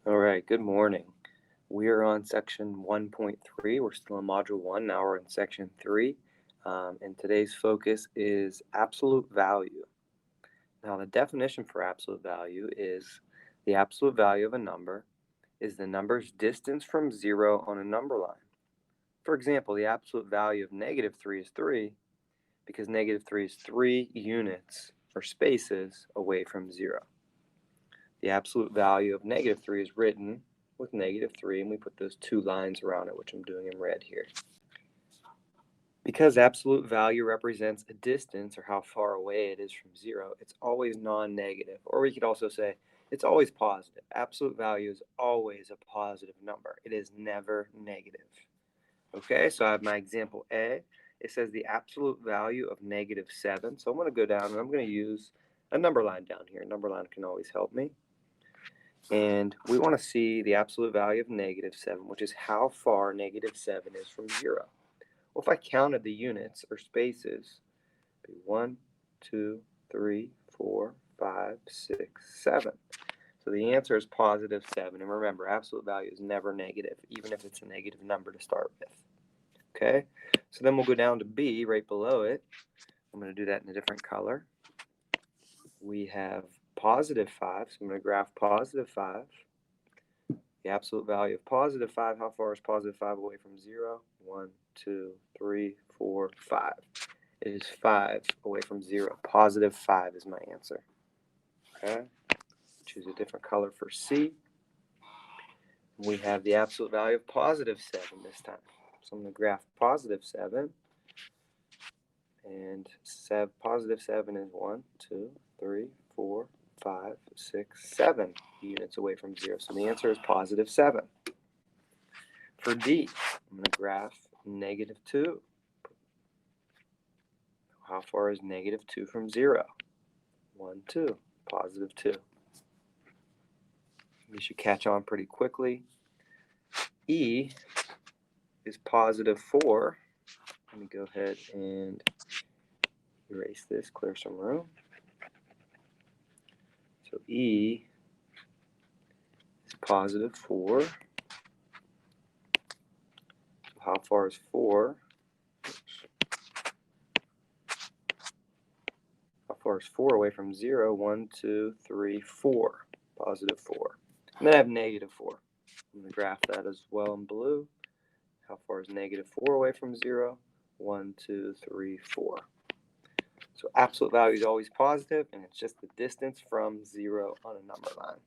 All right, good morning. We are on section 1.3. We're still in module 1. Now we're in section 3. And today's focus is absolute value. Now, the definition for absolute value is the absolute value of a number is the number's distance from 0 on a number line. For example, the absolute value of -3 is 3 because -3 is 3 units or spaces away from 0. The absolute value of -3 is written with -3, and we put those two lines around it, which I'm doing in red here. Because absolute value represents a distance or how far away it is from 0, it's always non-negative. Or we could also say it's always positive. Absolute value is always a positive number. It is never negative. Okay, so I have my example A. It says the absolute value of -7. So I'm going to go down and I'm going to use a number line down here. A number line can always help me. And we want to see the absolute value of -7, which is how far -7 is from 0. Well, if I counted the units or spaces, it'd be 1, 2, 3, 4, 5, 6, 7. So the answer is +7. And remember, absolute value is never negative, even if it's a negative number to start with. Okay, so then we'll go down to B right below it. I'm going to do that in a different color. We have +5, so I'm going to graph +5. The absolute value of +5, how far is +5 away from 0? 1, 2, 3, 4, 5. It is 5 away from 0. +5 is my answer. Okay, choose a different color for C. We have the absolute value of +7 this time. So I'm going to graph +7. And +7 is 1, 2, 3, 4, 5, 6, 7 units away from 0. So the answer is +7. For D, I'm going to graph -2. How far is -2 from 0? 1, 2, +2. You should catch on pretty quickly. E is +4. Let me go ahead and erase this, clear some room. So E is +4. So how far is 4? How far is 4 away from 0? 1, 2, 3, 4. +4. And then I have -4. I'm going to graph that as well in blue. How far is -4 away from 0? 1, 2, 3, 4. So absolute value is always positive, and it's just the distance from 0 on a number line.